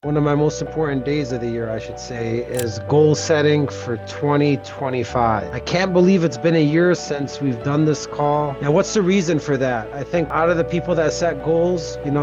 One of my most important days of the year, I should say, is goal setting for 2025. I can't believe it's been a year since we've done this call. Now, what's the reason for that? I think out of the people that set goals, maybe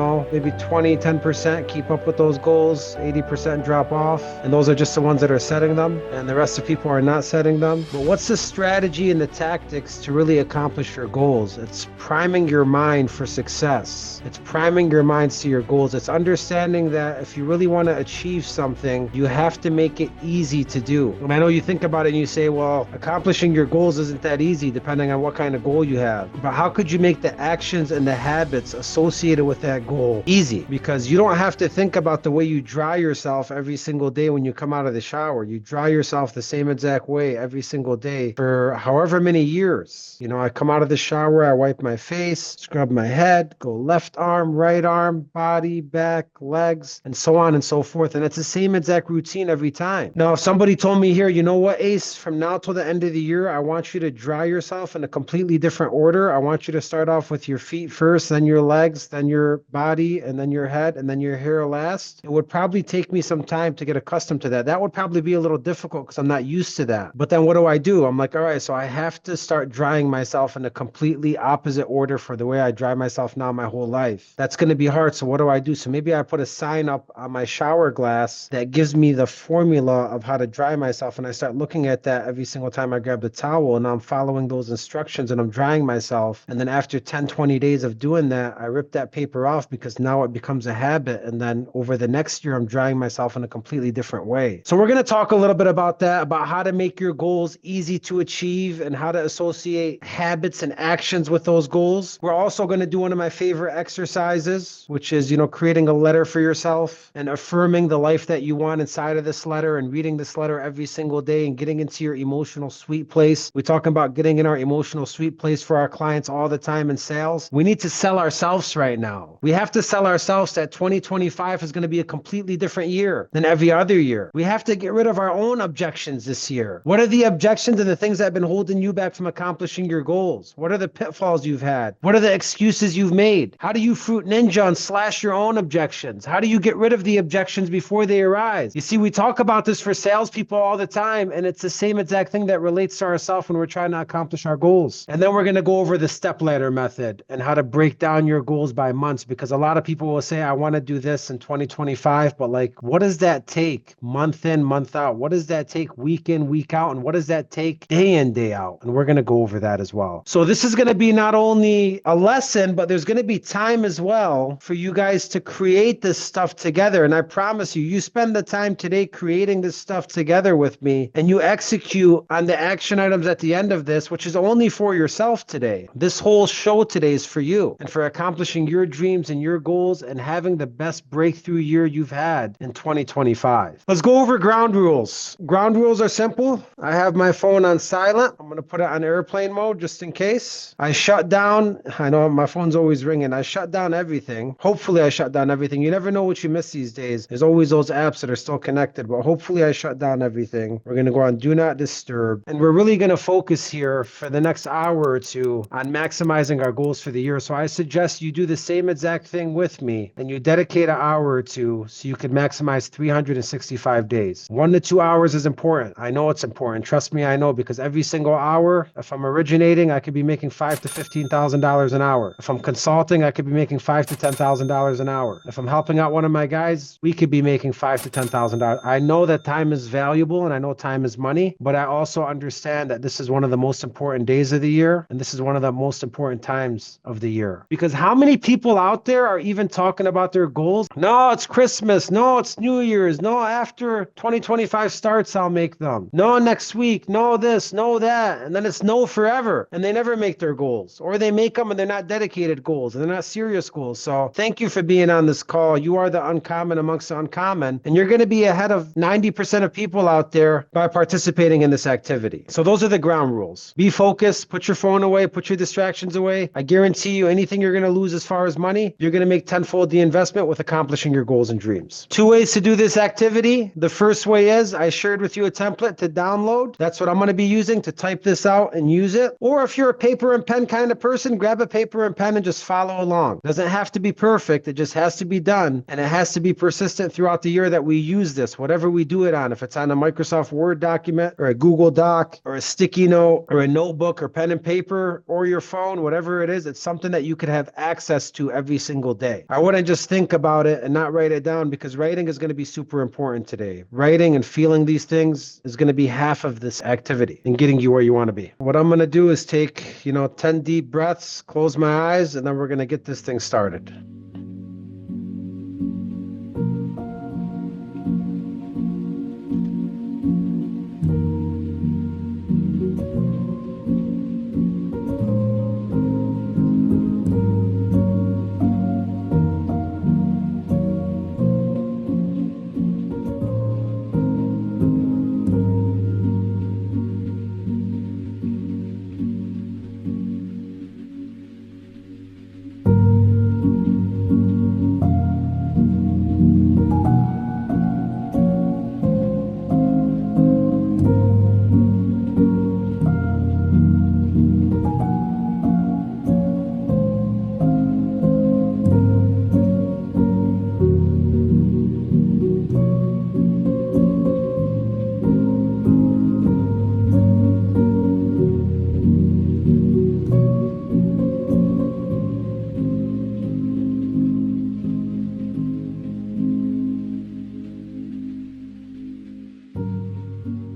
10% keep up with those goals, 80% drop off, and those are just the ones that are setting them, and the rest of people are not setting them. But what's the strategy and the tactics to really accomplish your goals? It's priming your mind for success. It's priming your minds to your goals. It's understanding that if you really want to achieve something, you have to make it easy to do. And I know you think about it and you say, well, accomplishing your goals isn't that easy depending on what kind of goal you have. But how could you make the actions and the habits associated with that goal easy? Because you don't have to think about the way you dry yourself every single day when you come out of the shower. You dry yourself the same exact way every single day for however many years. I come out of the shower, I wipe my face, scrub my head, go left arm, right arm, body, back, legs, and so on and so forth. And it's the same exact routine every time. Now, if somebody told me here, you know what, Ace, from now till the end of the year, I want you to dry yourself in a completely different order. I want you to start off with your feet first, then your legs, then your body, and then your head, and then your hair last. It would probably take me some time to get accustomed to that. That would probably be a little difficult because I'm not used to that. But then what do? I'm like, all right, so I have to start drying myself in a completely opposite order for the way I dry myself now my whole life. That's going to be hard. So what do? So maybe I put a sign up on my shower glass that gives me the formula of how to dry myself. And I start looking at that every single time I grab the towel, and I'm following those instructions and I'm drying myself. And then after 10, 20 days of doing that, I rip that paper off because now it becomes a habit. And then over the next year, I'm drying myself in a completely different way. So we're going to talk a little bit about that, about how to make your goals easy to achieve and how to associate habits and actions with those goals. We're also going to do one of my favorite exercises, which is, creating a letter for yourself and affirming the life that you want inside of this letter and reading this letter every single day and getting into your emotional sweet place. We're talking about getting in our emotional sweet place for our clients all the time in sales. We need to sell ourselves right now. We have to sell ourselves that 2025 is going to be a completely different year than every other year. We have to get rid of our own objections this year. What are the objections and the things that have been holding you back from accomplishing your goals? What are the pitfalls you've had? What are the excuses you've made? How do you fruit ninja and slash your own objections? How do you get rid of the objections before they arise? You see, we talk about this for salespeople all the time, and it's the same exact thing that relates to ourselves when we're trying to accomplish our goals. And then we're going to go over the step ladder method and how to break down your goals by months, because a lot of people will say, I want to do this in 2025, but what does that take month in, month out? What does that take week in, week out? And what does that take day in, day out? And we're going to go over that as well. So this is going to be not only a lesson, but there's going to be time as well for you guys to create this stuff together. And I promise you, you spend the time today creating this stuff together with me, and you execute on the action items at the end of this, which is only for yourself today. This whole show today is for you and for accomplishing your dreams and your goals and having the best breakthrough year you've had in 2025. Let's go over ground rules. Ground rules are simple. I have my phone on silent. I'm going to put it on airplane mode just in case. I shut down. I know my phone's always ringing. I shut down everything. Hopefully I shut down everything. You never know what you miss these days. There's always those apps that are still connected, but hopefully I shut down everything. We're going to go on Do Not Disturb. And we're really going to focus here for the next hour or two on maximizing our goals for the year. So I suggest you do the same exact thing with me and you dedicate an hour or two so you can maximize 365 days. 1 to 2 hours is important. I know it's important. Trust me, I know, because every single hour, if I'm originating, I could be making $5,000 to $15,000 an hour. If I'm consulting, I could be making $5,000 to $10,000 an hour. If I'm helping out one of my guys, we could be making $5,000 to $10,000. I know that time is valuable and I know time is money, but I also understand that this is one of the most important days of the year and this is one of the most important times of the year. Because how many people out there are even talking about their goals? No, it's Christmas. No, it's New Year's. No, after 2025 starts, I'll make them. No, next week. No, this, no, that. And then it's no forever. And they never make their goals, or they make them and they're not dedicated goals and they're not serious goals. So thank you for being on this call. You are the uncommon amongst the uncommon, and you're going to be ahead of 90% of people out there by participating in this activity. So those are the ground rules. Be focused, put your phone away, put your distractions away. I guarantee you anything you're going to lose as far as money, you're going to make tenfold the investment with accomplishing your goals and dreams. 2 ways to do this activity. The first way is I shared with you a template to download. That's what I'm going to be using to type this out and use it. Or if you're a paper and pen kind of person, grab a paper and pen and just follow along. Doesn't have to be perfect. It just has to be done, and it has to be persistent throughout the year that we use this, whatever we do it on, if it's on a Microsoft Word document or a Google Doc or a sticky note or a notebook or pen and paper or your phone, whatever it is, it's something that you could have access to every single day. I wouldn't just think about it and not write it down, because writing is going to be super important today. Writing and feeling these things is going to be half of this activity and getting you where you want to be. What I'm going to do is take, 10 deep breaths, close my eyes, and then we're going to get this thing started.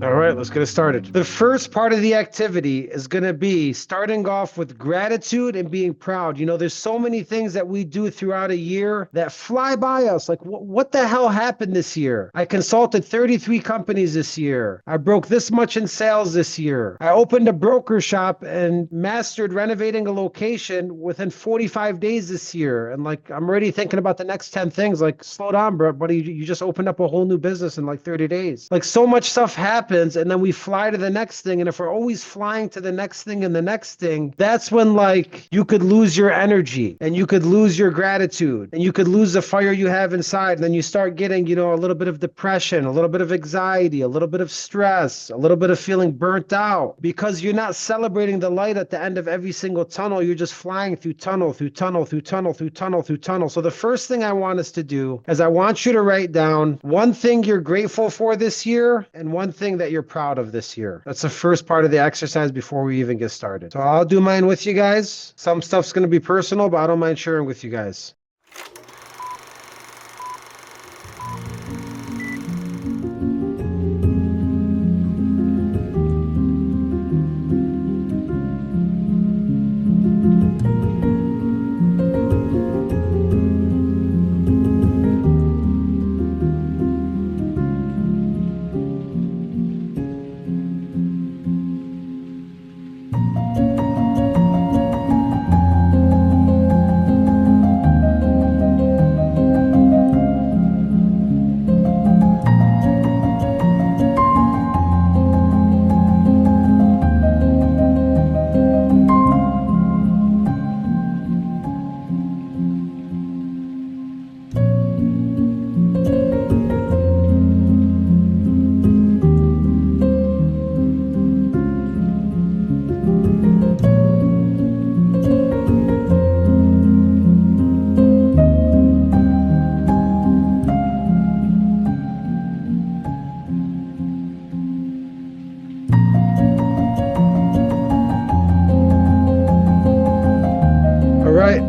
All right, let's get it started. The first part of the activity is going to be starting off with gratitude and being proud. There's so many things that we do throughout a year that fly by us. Like, what the hell happened this year? I consulted 33 companies this year. I broke this much in sales this year. I opened a broker shop and mastered renovating a location within 45 days this year. And I'm already thinking about the next 10 things. Like, slow down, bro, buddy. You just opened up a whole new business in 30 days. So much stuff happens, and then we fly to the next thing. And if we're always flying to the next thing and the next thing, that's when you could lose your energy and you could lose your gratitude and you could lose the fire you have inside. And then you start getting, a little bit of depression, a little bit of anxiety, a little bit of stress, a little bit of feeling burnt out, because you're not celebrating the light at the end of every single tunnel. You're just flying through tunnel, through tunnel, through tunnel, through tunnel, through tunnel. So the first thing I want us to do is I want you to write down one thing you're grateful for this year and one thing that you're proud of this year. That's the first part of the exercise before we even get started. So I'll do mine with you guys. Some stuff's going to be personal, but I don't mind sharing with you guys.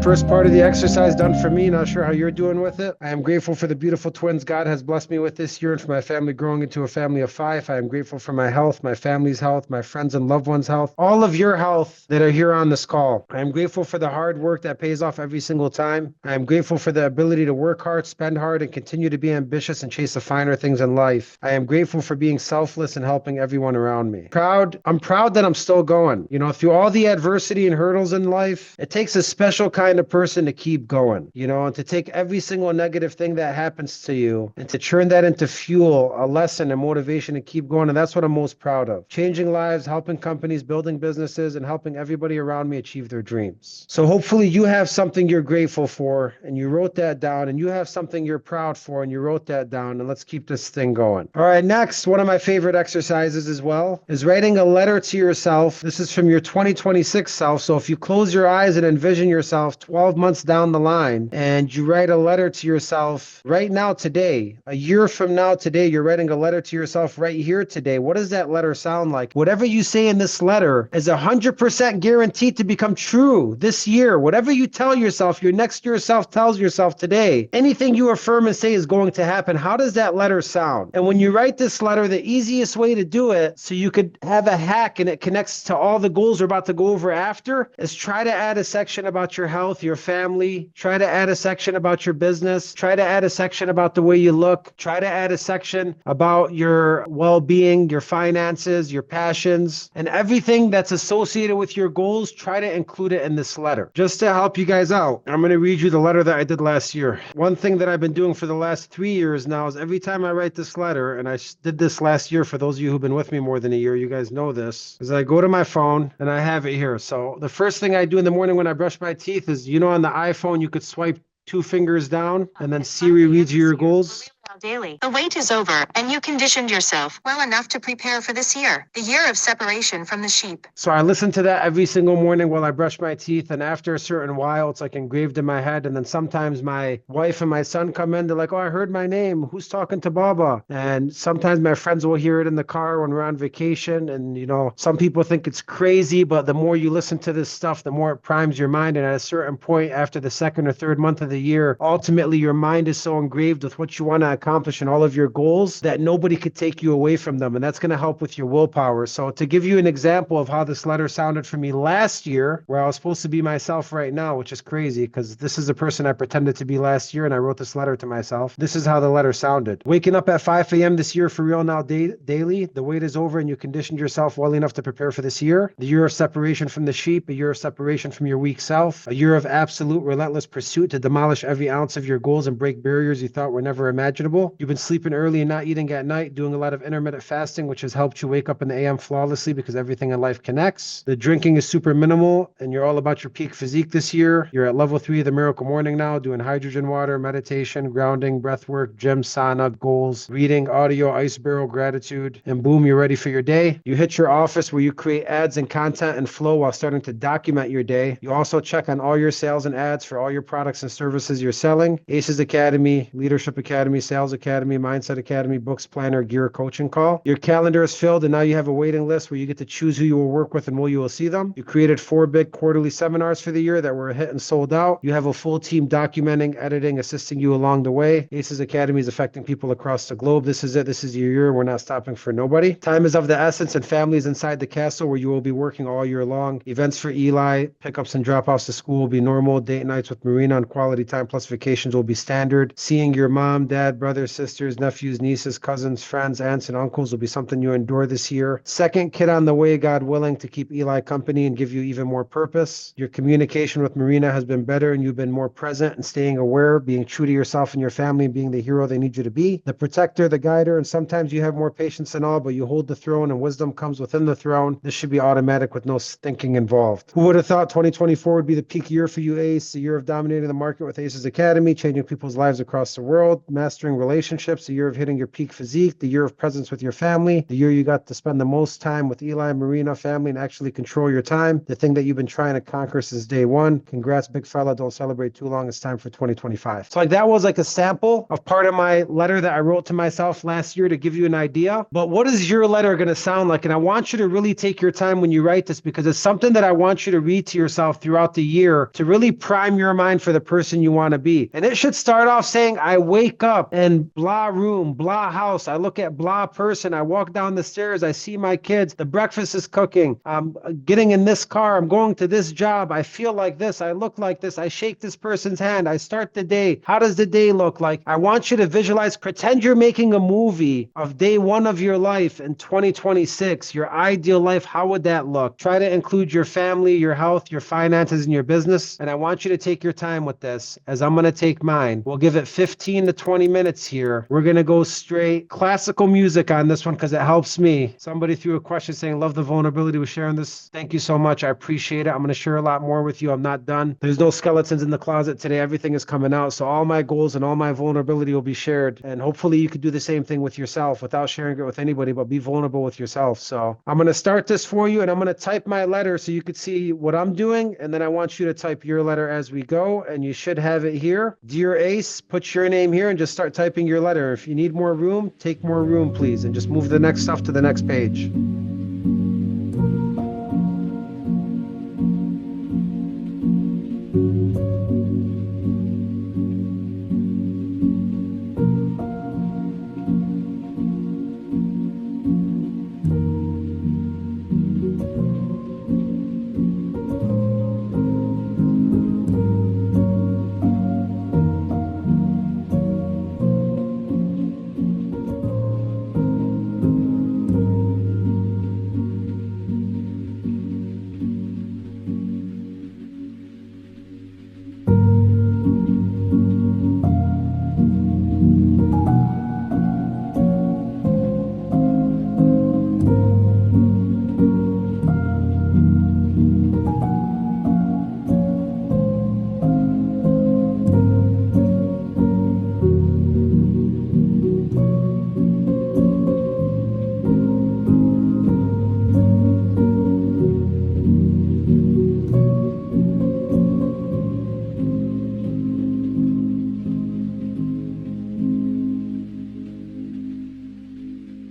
First part of the exercise done for me. Not sure how you're doing with it. I am grateful for the beautiful twins God has blessed me with this year and for my family growing into a family of 5. I am grateful for my health, my family's health, my friends and loved ones' health, all of your health that are here on this call. I am grateful for the hard work that pays off every single time. I am grateful for the ability to work hard, spend hard, and continue to be ambitious and chase the finer things in life. I am grateful for being selfless and helping everyone around me. I'm proud that I'm still going. Through all the adversity and hurdles in life, it takes a special kind of person to keep going, and to take every single negative thing that happens to you and to turn that into fuel, a lesson and motivation to keep going. And that's what I'm most proud of. Changing lives, helping companies, building businesses, and helping everybody around me achieve their dreams. So hopefully you have something you're grateful for and you wrote that down, and you have something you're proud for and you wrote that down, and let's keep this thing going. All right, next, one of my favorite exercises as well is writing a letter to yourself. This is from your 2026 self. So if you close your eyes and envision yourself 12 months down the line and you write a letter to yourself right now today, a year from now today, you're writing a letter to yourself right here today. What does that letter sound like? Whatever you say in this letter is 100% guaranteed to become true this year. Whatever you tell yourself, your next year self tells yourself today, anything you affirm and say is going to happen. How does that letter sound? And when you write this letter, the easiest way to do it so you could have a hack and it connects to all the goals we're about to go over after is try to add a section about your health, your family, try to add a section about your business, try to add a section about the way you look, try to add a section about your well-being, your finances, your passions, and everything that's associated with your goals. Try to include it in this letter. Just to help you guys out, I'm going to read you the letter that I did last year. One thing that I've been doing for the last 3 years now is every time I write this letter, and I did this last year for those of you who've been with me more than a year, you guys know this, is I go to my phone and I have it here. So the first thing I do in the morning when I brush my teeth is, on the iPhone, you could swipe 2 fingers down and then Siri reads you your goals. Daily. The wait is over, and you conditioned yourself well enough to prepare for this year, the year of separation from the sheep. So I listen to that every single morning while I brush my teeth, and after a certain while, it's like engraved in my head. And then sometimes my wife and my son come in, they're like, "Oh, I heard my name. Who's talking to Baba?" And sometimes my friends will hear it in the car when we're on vacation. And, some people think it's crazy, but the more you listen to this stuff, the more it primes your mind. And at a certain point, after the second or third month of the year, ultimately your mind is so engraved with what you want to accomplish and all of your goals that nobody could take you away from them. And that's going to help with your willpower. So to give you an example of how this letter sounded for me last year, where I was supposed to be myself right now, which is crazy because this is the person I pretended to be last year and I wrote this letter to myself. This is how the letter sounded. Waking up at 5 a.m. this year for real now daily. The wait is over and you conditioned yourself well enough to prepare for this year. The year of separation from the sheep, a year of separation from your weak self, a year of absolute relentless pursuit to demolish every ounce of your goals and break barriers you thought were never imaginable. You've been sleeping early and not eating at night, doing a lot of intermittent fasting, which has helped you wake up in the AM flawlessly because everything in life connects. The drinking is super minimal and you're all about your peak physique this year. You're at level 3 of the Miracle Morning now, doing hydrogen water, meditation, grounding, breath work, gym, sauna, goals, reading, audio, ice barrel, gratitude, and boom, you're ready for your day. You hit your office where you create ads and content and flow while starting to document your day. You also check on all your sales and ads for all your products and services you're selling. ACES Academy, Leadership Academy, Sales Academy, Mindset Academy, books, planner, gear, coaching call. Your calendar is filled and now you have a waiting list where you get to choose who you will work with and where you will see them. You created 4 big quarterly seminars for the year that were a hit and sold out. You have a full team documenting, editing, assisting you along the way. ACES Academy is affecting people across the globe. This is it. This is your year. We're not stopping for nobody. Time is of the essence and families inside the castle where you will be working all year long. Events for Eli, pickups and drop-offs to school will be normal. Date nights with Marina on quality time plus vacations will be standard. Seeing your mom, dad, brothers, sisters, nephews, nieces, cousins, friends, aunts, and uncles will be something you endure this year. Second kid on the way, God willing, to keep Eli company and give you even more purpose. Your communication with Marina has been better and you've been more present and staying aware, being true to yourself and your family and being the hero they need you to be. The protector, the guider, and sometimes you have more patience than all, but you hold the throne and wisdom comes within the throne. This should be automatic with no thinking involved. Who would have thought 2024 would be the peak year for you, Ace? The year of dominating the market with Aces Academy, changing people's lives across the world, mastering relationships, the year of hitting your peak physique, the year of presence with your family, the year you got to spend the most time with Eli, Marina, family, and actually control your time, the thing that you've been trying to conquer since day one. Congrats, big fella. Don't celebrate too long. It's time for 2025. So that was like a sample of part of my letter that I wrote to myself last year to give you an idea. But what is your letter going to sound like? And I want you to really take your time when you write this because it's something that I want you to read to yourself throughout the year to really prime your mind for the person you want to be. And it should start off saying, I wake up in blah room, blah house. I look at blah person. I walk down the stairs. I see my kids. The breakfast is cooking. I'm getting in this car. I'm going to this job. I feel like this. I look like this. I shake this person's hand. I start the day. How does the day look like? I want you to visualize, pretend you're making a movie of day one of your life in 2026, your ideal life. How would that look? Try to include your family, your health, your finances, and your business. And I want you to take your time with this as I'm going to take mine. We'll give it 15 to 20 minutes minutes here. We're going to go straight classical music on this one because it helps me. Somebody threw a question saying, love the vulnerability with sharing this. Thank you so much. I appreciate it. I'm going to share a lot more with you. I'm not done. There's no skeletons in the closet today. Everything is coming out. So all my goals and all my vulnerability will be shared. And hopefully you could do the same thing with yourself without sharing it with anybody, but be vulnerable with yourself. So I'm going to start this for you and I'm going to type my letter so you could see what I'm doing. And then I want you to type your letter as we go. And you should have it here. Dear Ace, put your name here and just start typing your letter. If you need more room, take more room, please. And just move the next stuff to the next page.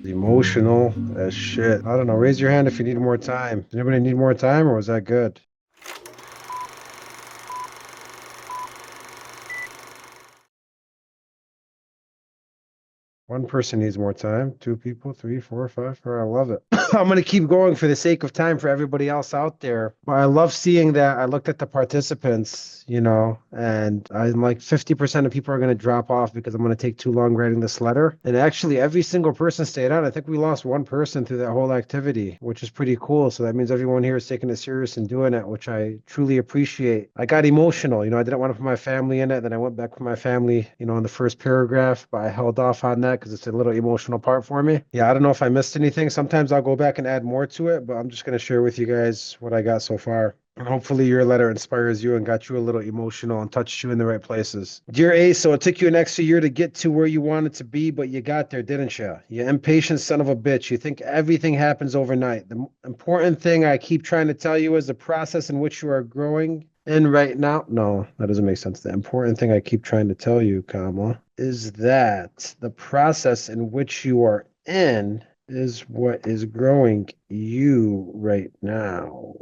Emotional as shit. I don't know. Raise your hand if you need more time. Does anybody need more time or was that good? One person needs more time. Two people, three, four, five. I love it. I'm going to keep going for the sake of time for everybody else out there. But I love seeing that. I looked at the participants, and I'm like 50% of people are going to drop off because I'm going to take too long writing this letter. And actually, every single person stayed on. I think we lost one person through that whole activity, which is pretty cool. So that means everyone here is taking it serious and doing it, which I truly appreciate. I got emotional. I didn't want to put my family in it. Then I went back with my family, in the first paragraph, but I held off on that because it's a little emotional part for me. Yeah, I don't know if I missed anything. Sometimes I'll go back and add more to it, but I'm just going to share with you guys what I got so far. And hopefully your letter inspires you and got you a little emotional and touched you in the right places. Dear Ace, so it took you an extra year to get to where you wanted to be, but you got there, didn't you? You impatient son of a bitch. You think everything happens overnight. The important thing I keep trying to tell you is the process in which you are growing in right now. No, that doesn't make sense. The important thing I keep trying to tell you, is that the process in which you are in is what is growing you right now.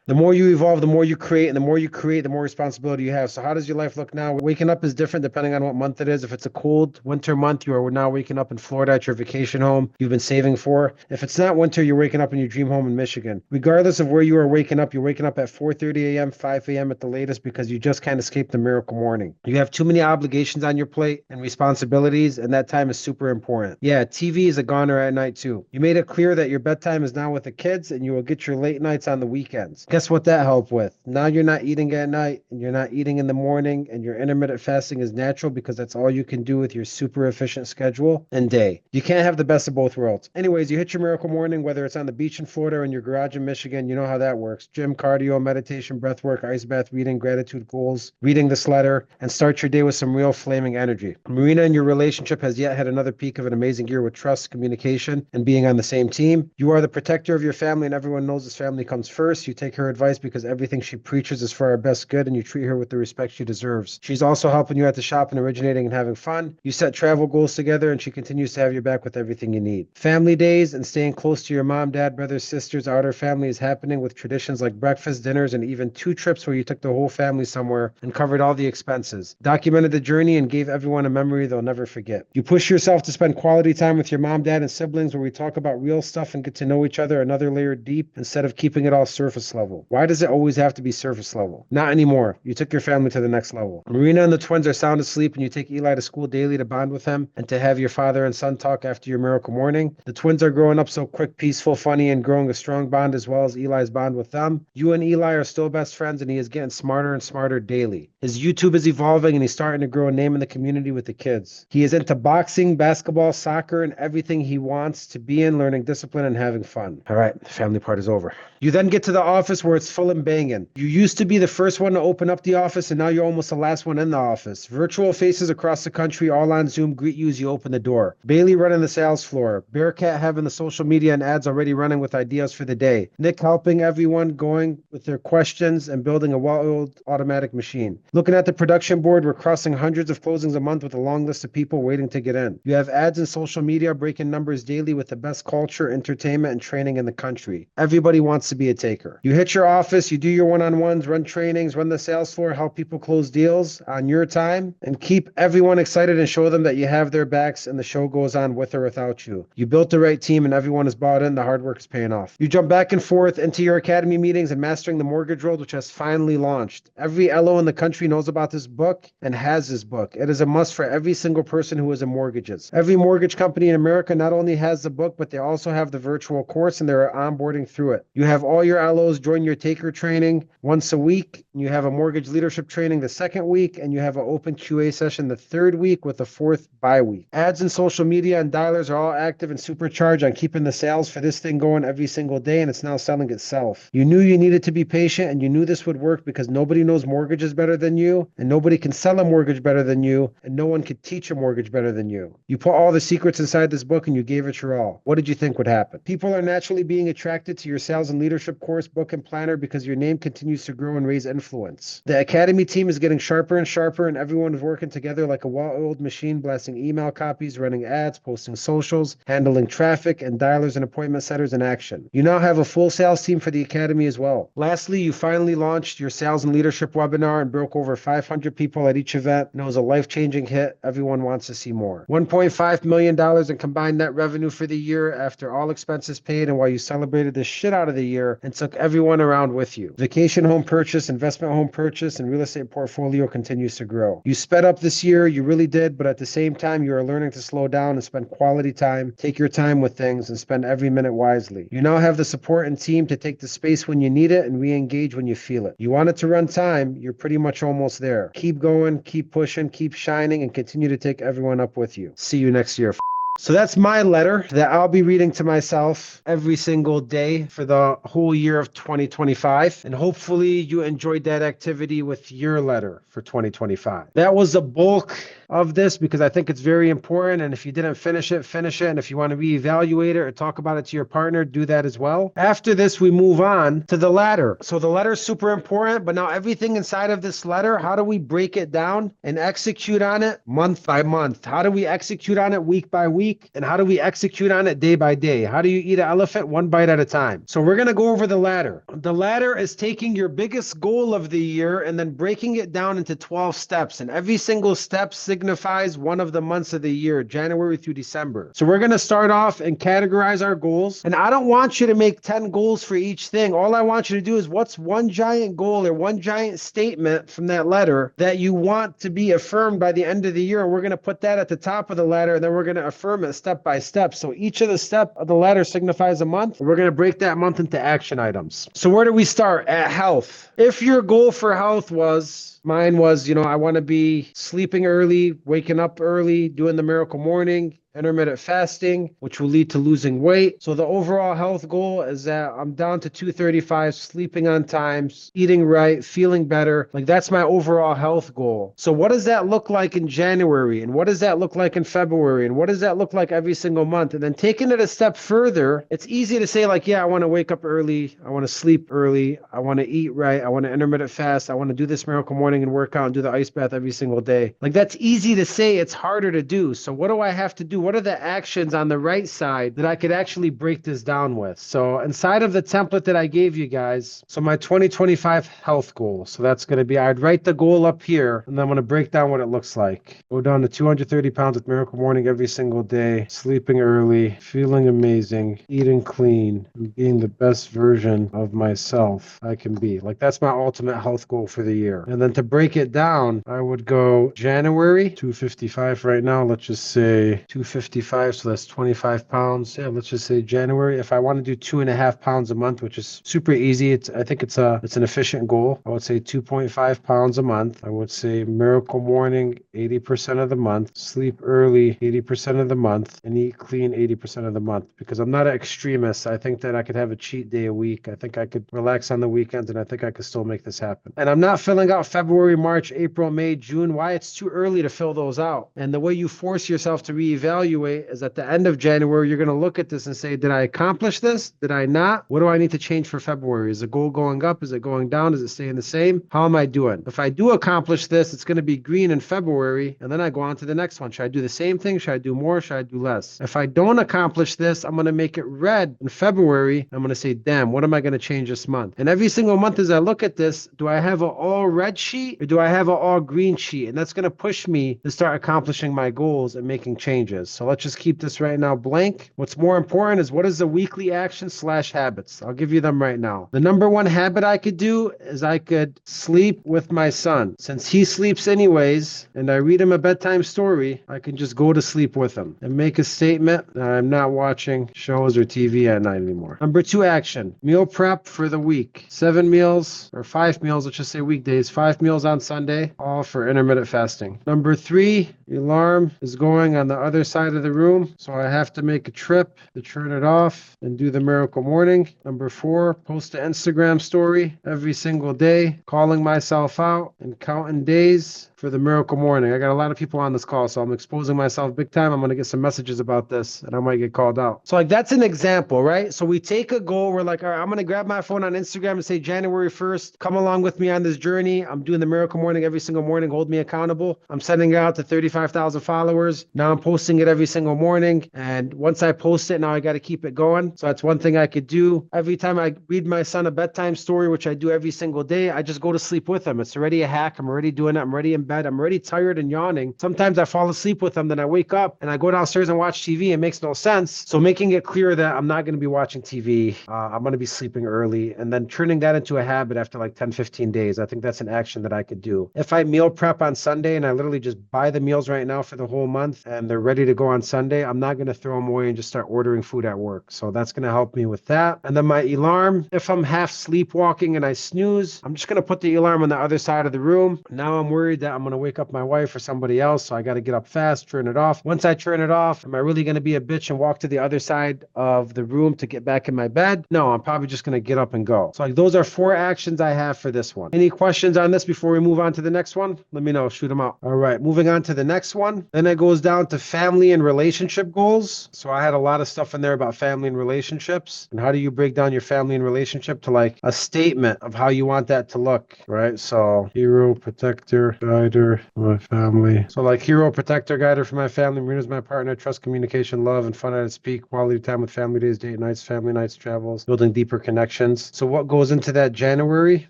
The more you evolve, the more you create, and the more you create, the more responsibility you have. So how does your life look now? Waking up is different depending on what month it is. If it's a cold winter month, you are now waking up in Florida at your vacation home you've been saving for. If it's not winter, you're waking up in your dream home in Michigan. Regardless of where you are waking up, you're waking up at 4:30 a.m., 5 a.m. at the latest because you just can't escape the miracle morning. You have too many obligations on your plate and responsibilities, and that time is super important. Yeah, TV is a goner at night too. You made it clear that your bedtime is now with the kids and you will get your late nights on the weekends. Guess what that helped with? Now you're not eating at night and you're not eating in the morning, and your intermittent fasting is natural because that's all you can do with your super efficient schedule and day. You can't have the best of both worlds. Anyways, you hit your miracle morning, whether it's on the beach in Florida or in your garage in Michigan. You know how that works. Gym, cardio, meditation, breath work, ice bath, reading, gratitude goals, reading this letter, and start your day with some real flaming energy. Marina, in your relationship, has yet had another peak of an amazing year with trust, communication, and being on the same team. You are the protector of your family, and everyone knows this family comes first. You take her advice because everything she preaches is for our best good, and you treat her with the respect she deserves. She's also helping you at the shop and originating and having fun. You set travel goals together, and she continues to have your back with everything you need. Family days and staying close to your mom, dad, brothers, sisters, outer family is happening with traditions like breakfast, dinners, and even 2 trips where you took the whole family somewhere and covered all the expenses. Documented the journey and gave everyone a memory they'll never forget. You push yourself to spend quality time with your mom, dad, and siblings where we talk about real stuff and get to know each other another layer deep instead of keeping it all surface level. Why does it always have to be surface level? Not anymore. You took your family to the next level. Marina and the twins are sound asleep, and you take Eli to school daily to bond with him and to have your father and son talk after your miracle morning. The twins are growing up so quick, peaceful, funny, and growing a strong bond as well as Eli's bond with them. You and Eli are still best friends, and he is getting smarter and smarter daily. His YouTube is evolving, and he's starting to grow a name in the community with the kids. He is into boxing, basketball, soccer, and everything he wants to be in, learning discipline and having fun. All right, the family part is over. You then get to the office where it's full and banging. You used to be the first one to open up the office, and now you're almost the last one in the office. Virtual faces across the country, all on Zoom, greet you as you open the door. Bailey running the sales floor. Bearcat having the social media and ads already running with ideas for the day. Nick helping everyone going with their questions and building a well-oiled automatic machine. Looking at the production board, we're crossing hundreds of closings a month with a long list of people waiting to get in. You have ads and social media breaking numbers daily with the best culture, entertainment, and training in the country. Everybody wants to be a taker. You hit your office, you do your one-on-ones, run trainings, run the sales floor, help people close deals on your time, and keep everyone excited and show them that you have their backs and the show goes on with or without you. You built the right team and everyone is bought in. The hard work is paying off. You jump back and forth into your academy meetings and mastering the mortgage world, which has finally launched. Every LO in the country knows about this book and has this book. It is a must for every single person who is in mortgages. Every mortgage company in America not only has the book, but they also have the virtual course and they're onboarding through it. You have all your LOs join your taker training once a week. You have a mortgage leadership training the second week, and you have an open QA session the third week with the fourth bye week. Ads and social media and dialers are all active and supercharged on keeping the sales for this thing going every single day, and it's now selling itself. You knew you needed to be patient, and you knew this would work because nobody knows mortgages better than you, and nobody can sell a mortgage better than you, and no one could teach a mortgage better than you. You put all the secrets inside this book, and you gave it your all. What did you think would happen? People are naturally being attracted to your sales and leadership course, book, and planner because your name continues to grow and raise influence. The Academy team is getting sharper and sharper, and everyone is working together like a well-oiled machine, blasting email copies, running ads, posting socials, handling traffic, and dialers and appointment setters in action. You now have a full sales team for the Academy as well. Lastly, you finally launched your sales and leadership webinar and broke over 500 people at each event, and it was a life-changing hit. Everyone wants to see more. $1.5 million in combined net revenue for the year after all expenses paid, and while you celebrated the shit out of the year and took everyone around with you. Vacation home purchase, investment home purchase, and real estate portfolio continues to grow. You sped up this year, you really did, but at the same time, you are learning to slow down and spend quality time, take your time with things, and spend every minute wisely. You now have the support and team to take the space when you need it and re-engage when you feel it. You want it to run time, you're pretty much almost there. Keep going, keep pushing, keep shining, and continue to take everyone up with you. See you next year. So that's my letter that I'll be reading to myself every single day for the whole year of 2025. And hopefully you enjoyed that activity with your letter for 2025. That was the bulk of this because I think it's very important. And if you didn't finish it, finish it. And if you want to reevaluate it or talk about it to your partner, do that as well. After this, we move on to the letter. So the letter is super important, but now everything inside of this letter, how do we break it down and execute on it month by month? How do we execute on it week by week? And how do we execute on it day by day? How do you eat an elephant one bite at a time? So we're going to go over the ladder. The ladder is taking your biggest goal of the year and then breaking it down into 12 steps. And every single step signifies one of the months of the year, January through December. So we're going to start off and categorize our goals. And I don't want you to make 10 goals for each thing. All I want you to do is what's one giant goal or one giant statement from that letter that you want to be affirmed by the end of the year. And we're going to put that at the top of the ladder and then we're going to affirm it step by step. So each of the step of the ladder signifies a month. We're going to break that month into action items. So where do we start? At health. If your goal for health was, mine was, I want to be sleeping early, waking up early, doing the miracle morning, intermittent fasting, which will lead to losing weight. So the overall health goal is that I'm down to 235, sleeping on time, eating right, feeling better. Like that's my overall health goal. So what does that look like in January? And what does that look like in February? And what does that look like every single month? And then taking it a step further, it's easy to say like, yeah, I want to wake up early. I want to sleep early. I want to eat right. I want to intermittent fast. I want to do this miracle morning and work out and do the ice bath every single day. Like that's easy to say. It's harder to do. So what do I have to do? what are the actions on the right side that I could actually break this down with. So inside of the template that I gave you guys, so my 2025 health goal. So that's going to be, I'd write the goal up here, and then I'm going to break down what it looks like. Go down to 230 pounds with Miracle Morning every single day, sleeping early, feeling amazing, eating clean, and being the best version of myself I can be. Like, that's my ultimate health goal for the year. And then to break it down, I would go January, 255 right now. Let's just say 255. So that's 25 pounds. Yeah, let's just say January. If I want to do 2.5 pounds a month, which is super easy, I think it's an efficient goal. I would say 2.5 pounds a month. I would say Miracle Morning 80% of the month, sleep early 80% of the month, and eat clean 80% of the month. Because I'm not an extremist. I think that I could have a cheat day a week. I think I could relax on the weekends, and I think I could still make this happen. And I'm not filling out February, March, April, May, June. Why? It's too early to fill those out. And the way you force yourself to reevaluate is at the end of January, you're going to look at this and say, did I accomplish this? Did I not? What do I need to change for February? Is the goal going up? Is it going down? Is it staying the same? How am I doing? If I do accomplish this, it's going to be green in February, and then I go on to the next one. Should I do the same thing? Should I do more? Should I do less? If I don't accomplish this, I'm going to make it red in February. I'm going to say, damn, what am I going to change this month? And every single month as I look at this, do I have an all red sheet or do I have an all green sheet? And that's going to push me to start accomplishing my goals and making changes. So let's just keep this right now blank. What's more important is what is the weekly action / habits? I'll give you them right now. The number one habit I could do is I could sleep with my son. Since he sleeps anyways, and I read him a bedtime story, I can just go to sleep with him and make a statement that I'm not watching shows or TV at night anymore. Number 2 action, meal prep for the week. 7 meals or 5 meals, let's just say weekdays, 5 meals on Sunday, all for intermittent fasting. Number 3, alarm is going on the other side of the room, so I have to make a trip to turn it off and do the Miracle Morning. Number 4, post an Instagram story every single day, calling myself out and counting days for the Miracle Morning. I got a lot of people on this call, so I'm exposing myself big time. I'm going to get some messages about this, and I might get called out. So, like, that's an example, right? So we take a goal. We're like, all right, I'm going to grab my phone on Instagram and say January 1st, come along with me on this journey. I'm doing the Miracle Morning every single morning. Hold me accountable. I'm sending it out to 35,000 followers. Now I'm posting it every single morning. And once I post it, now I got to keep it going. So that's one thing I could do. Every time I read my son a bedtime story, which I do every single day, I just go to sleep with him. It's already a hack. I'm already doing it. I'm already in bed. I'm already tired and yawning. Sometimes I fall asleep with him. Then I wake up and I go downstairs and watch TV. It makes no sense. So making it clear that I'm not going to be watching TV. I'm going to be sleeping early, and then turning that into a habit after like 10, 15 days. I think that's an action that I could do. If I meal prep on Sunday and I literally just buy the meals right now for the whole month and they're ready to go on Sunday, I'm not going to throw them away and just start ordering food at work. So that's going to help me with that. And then my alarm, if I'm half sleepwalking and I snooze, I'm just going to put the alarm on the other side of the room. Now I'm worried that I'm going to wake up my wife or somebody else. So I got to get up fast, turn it off. Once I turn it off, am I really going to be a bitch and walk to the other side of the room to get back in my bed? No, I'm probably just going to get up and go. So like those are 4 actions I have for this one. Any questions on this before we move on to the next one? Let me know. Shoot them out. All right, moving on to the next one. Then it goes down to family and relationship goals. So I had a lot of stuff in there about family and relationships. And how do you break down your family and relationship to like a statement of how you want that to look, right? So hero, protector, guider, my family. So like hero, protector, guider for my family. Marina's my partner. Trust, communication, love, and fun at its peak. Quality time with family days, date nights, family nights, travels, building deeper connections. So what goes into that January?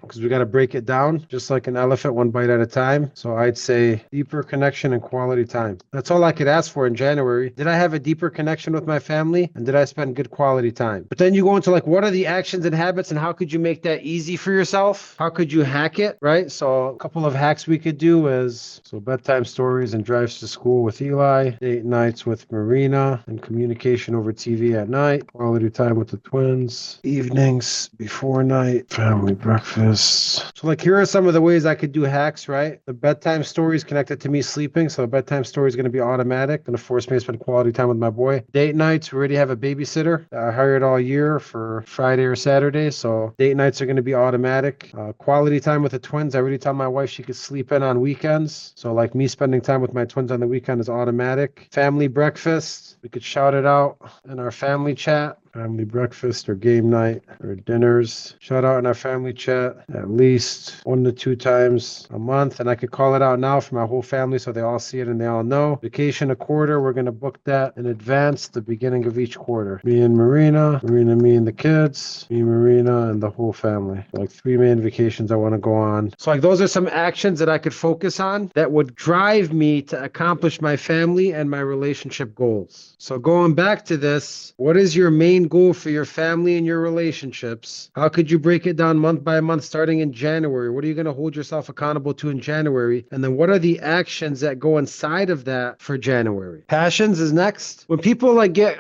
Because we got to break it down just like an elephant, one bite at a time. So I'd say deeper connection and quality time. That's all I could ask for in January. Did I have a deeper connection with my family? And did I spend good quality time? But then you go into like, what are the actions and habits and how could you make that easy for yourself? How could you hack it, right? So a couple of hacks we could do is, so bedtime stories and drives to school with Eli, date nights with Marina, and communication over TV at night, quality time with the twins, evenings before night, family breakfast. So like here are some of the ways I could do hacks, right? The bedtime story is connected to me sleeping, so a bedtime story is going to be automatic, going to force me to spend quality time with my boy. Date nights, we already have a babysitter I hired all year for Friday or Saturday, so date nights are going to be automatic. Quality time with the twins, I already tell my wife she could sleep in on weekends, so like me spending time with my twins on the weekend is automatic. Family breakfast, we could shout it out in our family chat. family breakfast or game night or dinners. Shout out in our family chat at least 1 to 2 times a month. And I could call it out now for my whole family so they all see it and they all know. Vacation a quarter. We're going to book that in advance, the beginning of each quarter. Me and Marina, me and the kids, me, Marina, and the whole family. Like 3 main vacations I want to go on. So like those are some actions that I could focus on that would drive me to accomplish my family and my relationship goals. So going back to this, what is your main goal for your family and your relationships? How could you break it down month by month starting in January? What are you going to hold yourself accountable to in January? And then what are the actions that go inside of that for January? Passions is next. When people like get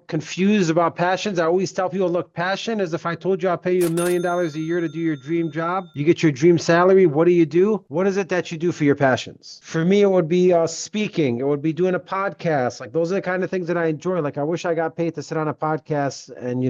confused about passions, I always tell people, look, passion is if I told you I'll pay you $1 million a year to do your dream job, you get your dream salary, what do? What is it that you do for your passions? For me, it would be speaking. It would be doing a podcast. Like those are the kind of things that I enjoy. Like I wish I got paid to sit on a podcast and,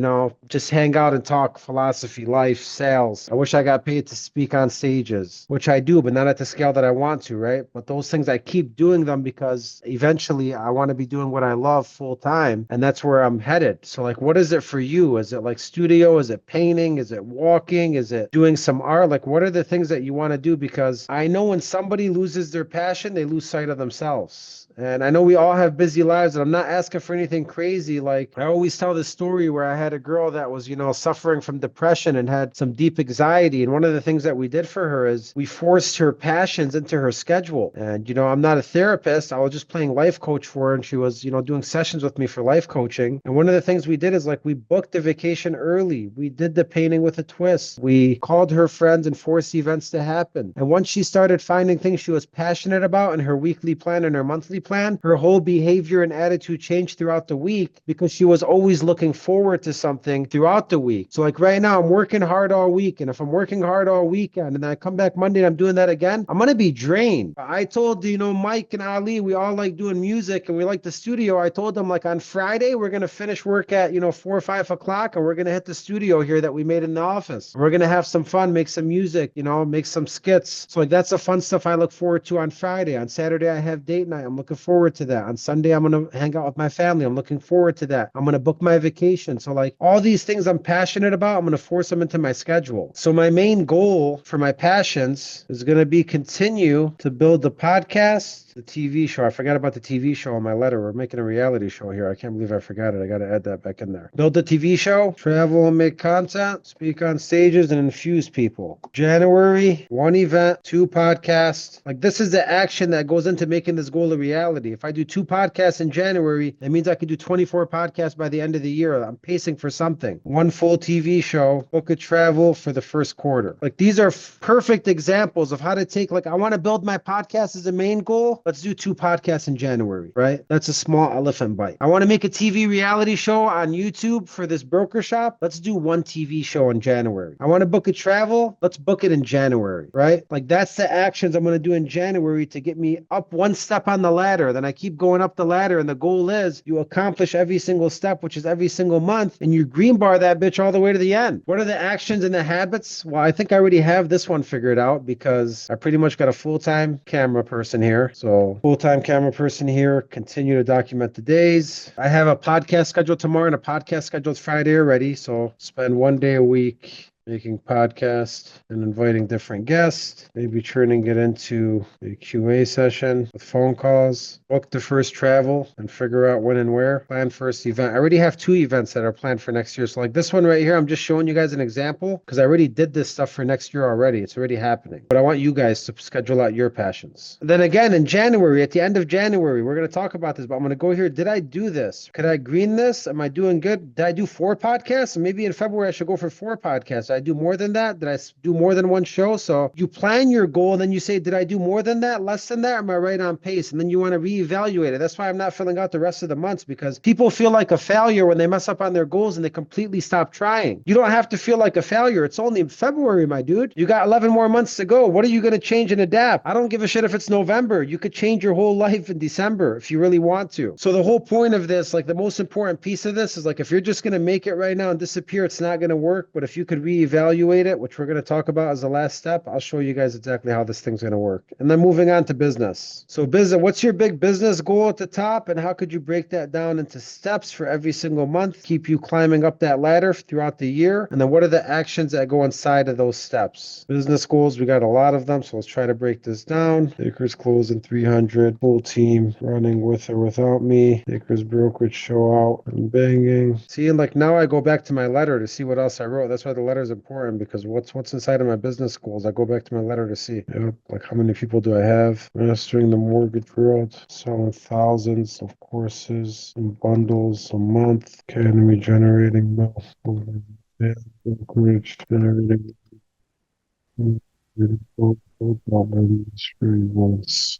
just hang out and talk philosophy, life, sales. I wish I got paid to speak on stages, which I do, but not at the scale that I want to, right? But those things, I keep doing them because eventually I want to be doing what I love full time. And that's where I'm headed. So like, what is it for you? Is it like studio? Is it painting? Is it walking? Is it doing some art? Like, what are the things that you want to do? Because I know when somebody loses their passion, they lose sight of themselves. And I know we all have busy lives, and I'm not asking for anything crazy. Like I always tell this story where I had a girl that was, suffering from depression and had some deep anxiety. And one of the things that we did for her is we forced her passions into her schedule. And, I'm not a therapist. I was just playing life coach for her. And she was, doing sessions with me for life coaching. And one of the things we did is like we booked the vacation early. We did the painting with a twist. We called her friends and forced events to happen. And once she started finding things she was passionate about in her weekly plan and her monthly plan, her whole behavior and attitude changed throughout the week because she was always looking forward to something throughout the week. So like right now, I'm working hard all week. And if I'm working hard all weekend and then I come back Monday and I'm doing that again, I'm going to be drained. I told, Mike and Ali, we all like doing music and we like the studio. I told them like on Friday, we're going to finish work at, 4 or 5 o'clock and we're going to hit the studio here that we made in the office. We're going to have some fun, make some music, make some skits. So like that's the fun stuff I look forward to on Friday. On Saturday, I have date night. I'm looking forward to that. On Sunday, I'm going to hang out with my family. I'm looking forward to that. I'm going to book my vacation. So like all these things I'm passionate about, I'm going to force them into my schedule. So my main goal for my passions is going to be continue to build the podcast, the TV show. I forgot about the TV show on my letter. We're making a reality show here. I can't believe I forgot it. I got to add that back in there. Build the TV show, travel and make content, speak on stages and infuse people. January, 1 event, 2 podcasts. Like this is the action that goes into making this goal a reality. If I do 2 podcasts in January, that means I can do 24 podcasts by the end of the year. I'm pacing for something. 1 full TV show, book a travel for the first quarter. Like these are perfect examples of how to take, like I want to build my podcast as a main goal. Let's do 2 podcasts in January, right? That's a small elephant bite. I want to make a TV reality show on YouTube for this broker shop. Let's do 1 TV show in January. I want to book a travel. Let's book it in January, right? Like that's the actions I'm going to do in January to get me up 1 step on the ladder. Then I keep going up the ladder and the goal is you accomplish every single step, which is every single month, and you green bar that bitch all the way to the end. What are the actions and the habits? Well, I think I already have this one figured out because I pretty much got a full-time camera person here. So full-time camera person here, continue to document the days. I have a podcast scheduled tomorrow and a podcast scheduled Friday already. So spend 1 day a week making podcasts and inviting different guests, maybe turning it into a QA session with phone calls, book the first travel and figure out when and where, plan first event. I already have 2 events that are planned for next year. So like this one right here, I'm just showing you guys an example because I already did this stuff for next year already. It's already happening. But I want you guys to schedule out your passions. Then again, in January, at the end of January, we're going to talk about this, but I'm going to go here. Did I do this? Could I green this? Am I doing good? Did I do 4 podcasts? And maybe in February, I should go for 4 podcasts. Did I do more than that? Did I do more than 1 show? So you plan your goal and then you say, did I do more than that, less than that? Am I right on pace? And then you want to reevaluate it. That's why I'm not filling out the rest of the months because people feel like a failure when they mess up on their goals and they completely stop trying. You don't have to feel like a failure. It's only February, my dude. You got 11 more months to go. What are you going to change and adapt? I don't give a shit if it's November. You could change your whole life in December if you really want to. So the whole point of this, like the most important piece of this is like, if you're just going to make it right now and disappear, it's not going to work. But if you could reevaluate reevaluate it, which we're going to talk about as the last step. I'll show you guys exactly how this thing's going to work. And then moving on to business. So business, what's your big business goal at the top, and how could you break that down into steps for every single month, keep you climbing up that ladder throughout the year? And then what are the actions that go inside of those steps? Business goals, we got a lot of them, so let's try to break this down. Acres closing 300, full team running with or without me. Acres brokerage show out and banging. See, like now I go back to my letter to see what else I wrote. That's why the letter is important, because what's inside of my business goals, I go back to my letter to see. Yep, like how many people do I have? Mastering the mortgage world, selling thousands of courses and bundles a month, academy generating wealth, brokerage generating all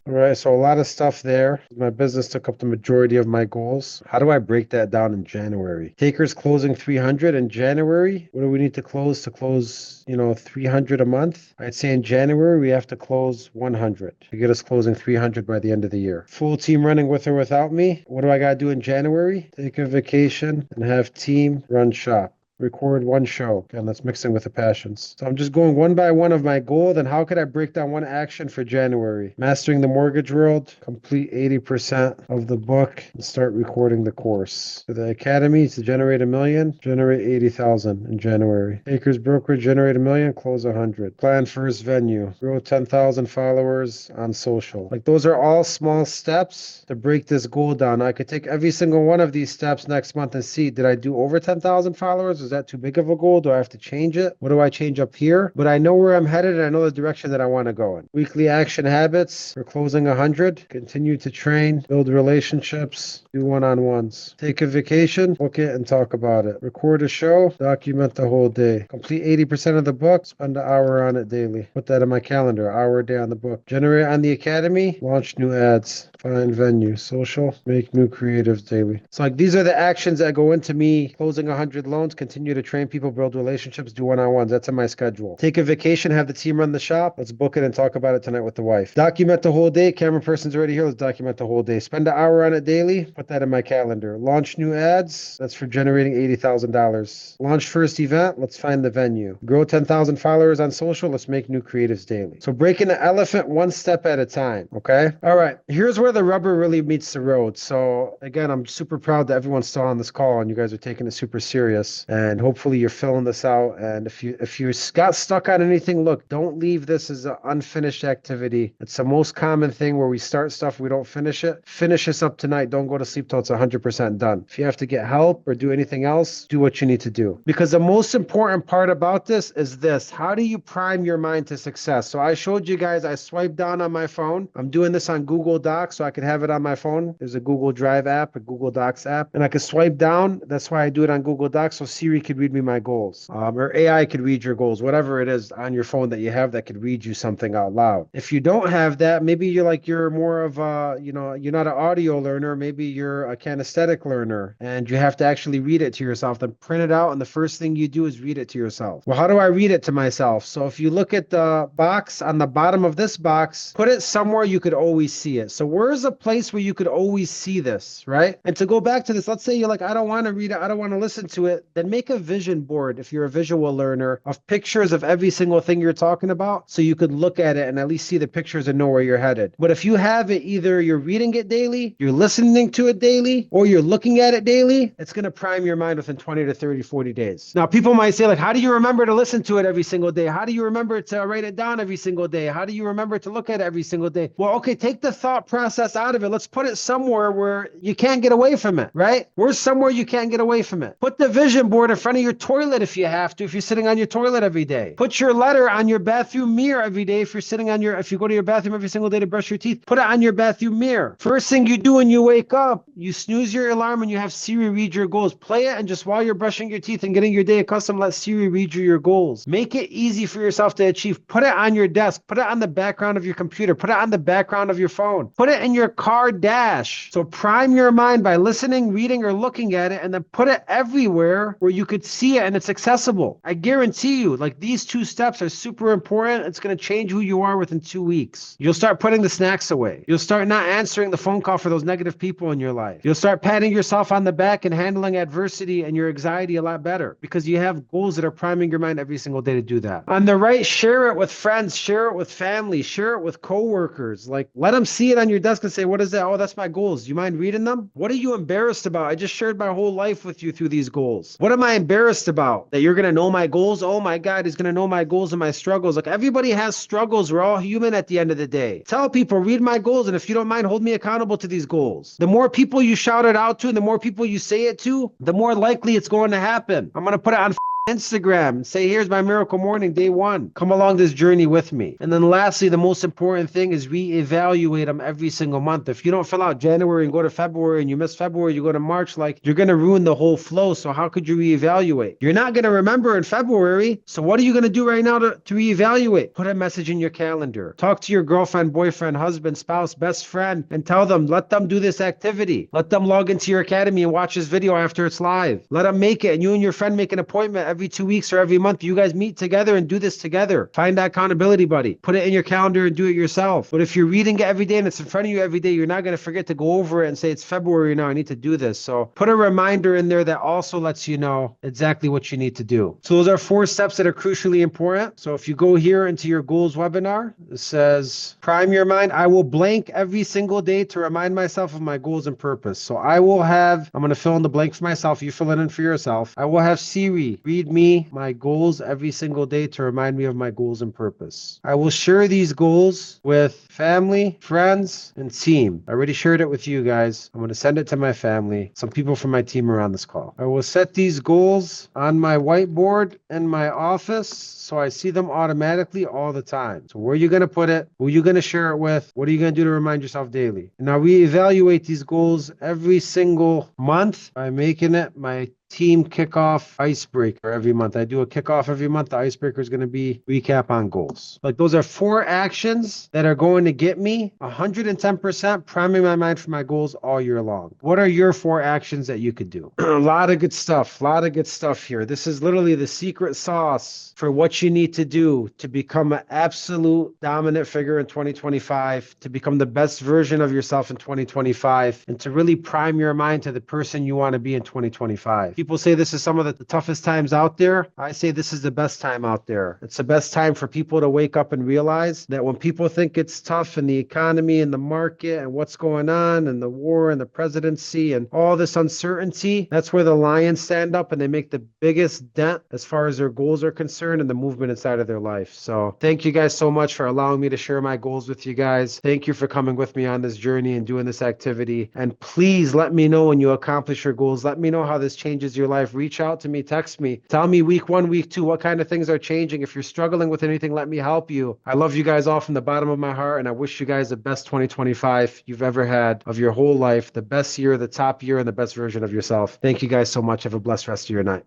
right, so a lot of stuff there. My business took up the majority of my goals. How do I break that down in January? Takers closing 300 in January. What do we need to close 300 a month? I'd say in January we have to close 100 to get us closing 300 by the end of the year. Full team running with or without me. What do I got to do in January? Take a vacation and have team run shop. Record one show. Again, that's mixing with the passions. So I'm just going one by one of my goal. Then how could I break down one action for January? Mastering the mortgage world, complete 80% of the book, and start recording the course. For the academy, to generate $1 million, generate 80,000 in January. Acres brokerage, generate $1 million, close 100. Plan first venue, grow 10,000 followers on social. Like those are all small steps to break this goal down. I could take every single one of these steps next month and see, did I do over 10,000 followers? Is that too big of a goal? Do I have to change it? What do I change up here? But I know where I'm headed and I know the direction that I want to go in. Weekly action habits. We're closing 100. Continue to train, build relationships, do one-on-ones. Take a vacation, book it and talk about it. Record a show, document the whole day. Complete 80% of the book, spend an hour on it daily. Put that in my calendar, hour a day on the book. Generate on the academy, launch new ads. Find venue, social, make new creatives daily. So like these are the actions that go into me closing 100 loans, continue to train people, build relationships, do one-on-ones. That's in my schedule. Take a vacation, have the team run the shop. Let's book it and talk about it tonight with the wife. Document the whole day. Camera person's already here. Let's document the whole day. Spend an hour on it daily. Put that in my calendar. Launch new ads. That's for generating $80,000. Launch first event. Let's find the venue. Grow 10,000 followers on social. Let's make new creatives daily. So breaking the elephant one step at a time. Okay. All right. Here's where the rubber really meets the road. So again, I'm super proud that everyone's still on this call and you guys are taking it super serious. And hopefully you're filling this out. And if you got stuck on anything, look, don't leave this as an unfinished activity. It's the most common thing where we start stuff, we don't finish it. Finish this up tonight. Don't go to sleep till it's 100% done. If you have to get help or do anything else, do what you need to do. Because the most important part about this is this. How do you prime your mind to success? So I showed you guys, I swiped down on my phone. I'm doing this on Google Docs so I could have it on my phone. There's a Google Drive app, a Google Docs app, and I could swipe down. That's why I do it on Google Docs, so Siri could read me my goals, or AI could read your goals, whatever it is on your phone that you have that could read you something out loud. If you don't have that, maybe you're more of a, you're not an audio learner, maybe you're a kinesthetic learner and you have to actually read it to yourself, then print it out and the first thing you do is read it to yourself. Well, how do I read it to myself? So if you look at the box on the bottom of this box, put it somewhere you could always see it. So where's a place where you could always see this, right? And to go back to this, let's say you're like, I don't want to read it, I don't want to listen to it, then make a vision board if you're a visual learner of pictures of every single thing you're talking about so you could look at it and at least see the pictures and know where you're headed. But if you have it, either you're reading it daily, you're listening to it daily, or you're looking at it daily, it's going to prime your mind within 20 to 30, 40 days. Now, people might say, like, how do you remember to listen to it every single day? How do you remember to write it down every single day? How do you remember to look at it every single day? Well, okay, take the thought process out of it. Let's put it somewhere where you can't get away from it, right? Where's somewhere you can't get away from it? Put the vision board in front of your toilet if you have to, if you're sitting on your toilet every day. Put your letter on your bathroom mirror every day if you go to your bathroom every single day to brush your teeth. Put it on your bathroom mirror. First thing you do when you wake up, you snooze your alarm and you have Siri read your goals. Play it and just while you're brushing your teeth and getting your day accustomed, let Siri read you your goals. Make it easy for yourself to achieve. Put it on your desk. Put it on the background of your computer. Put it on the background of your phone. Put it it in your car dash. So prime your mind by listening, reading, or looking at it, and then put it everywhere where you could see it and it's accessible. I guarantee you, like, these 2 steps are super important. It's going to change who you are within 2 weeks. You'll start putting the snacks away. You'll start not answering the phone call for those negative people in your life. You'll start patting yourself on the back and handling adversity and your anxiety a lot better because you have goals that are priming your mind every single day to do that. On the right, share it with friends, share it with family, share it with coworkers. Like, let them see it on your desk and say, what is that? Oh, that's my goals. Do you mind reading them? What are you embarrassed about? I just shared my whole life with you through these goals. What am I embarrassed about? That you're going to know my goals? Oh my God, he's going to know my goals and my struggles. Like, everybody has struggles. We're all human at the end of the day. Tell people, read my goals. And if you don't mind, hold me accountable to these goals. The more people you shout it out to and the more people you say it to, the more likely it's going to happen. I'm going to put it on Instagram and say, here's my miracle morning, day 1. Come along this journey with me. And then lastly, the most important thing is reevaluate them every single month. If you don't fill out January and go to February and you miss February, you go to March, like, you're going to ruin the whole flow. So how could you reevaluate? You're not going to remember in February. So what are you going to do right now to reevaluate? Put a message in your calendar. Talk to your girlfriend, boyfriend, husband, spouse, best friend, and tell them, let them do this activity. Let them log into your academy and watch this video after it's live. Let them make it. And you and your friend make an appointment every 2 weeks or every month. You guys meet together and do this together. Find that accountability buddy. Put it in your calendar and do it yourself. But if you're reading it every day and it's in front of you every day, you're not going to forget to go over it and say, it's February now, I need to do this. So put a reminder in there that also lets you know exactly what you need to do. So those are 4 steps that are crucially important. So if you go here into your goals webinar, it says, prime your mind. I will blank every single day to remind myself of my goals and purpose. So I will have, I'm going to fill in the blank for myself. You fill it in for yourself. I will have Siri read me my goals every single day to remind me of my goals and purpose. I will share these goals with family, friends, and team. I already shared it with you guys. I'm going to send it to my family. Some people from my team are on this call. I will set these goals on my whiteboard in my office so I see them automatically all the time. So where are you going to put it? Who are you going to share it with? What are you going to do to remind yourself daily? Now we evaluate these goals every single month by making it my team kickoff icebreaker every month. I do a kickoff every month. The icebreaker is going to be recap on goals. Like, those are 4 actions that are going to get me 110% priming my mind for my goals all year long. What are your 4 actions that you could do? A lot of good stuff. A lot of good stuff here. This is literally the secret sauce for what you need to do to become an absolute dominant figure in 2025, to become the best version of yourself in 2025, and to really prime your mind to the person you want to be in 2025. People say this is some of the toughest times out there. I say this is the best time out there. It's the best time for people to wake up and realize that when people think it's tough in the economy and the market and what's going on and the war and the presidency and all this uncertainty, that's where the lions stand up and they make the biggest dent as far as their goals are concerned and the movement inside of their life. So thank you guys so much for allowing me to share my goals with you guys. Thank you for coming with me on this journey and doing this activity. And please let me know when you accomplish your goals. Let me know how this changes your life. Reach out to me, text me, tell me week 1, week 2, what kind of things are changing. If you're struggling with anything, let me help you. I love you guys all from the bottom of my heart, and I wish you guys the best 2025 you've ever had of your whole life, the best year, the top year, and the best version of yourself. Thank you guys so much. Have a blessed rest of your night.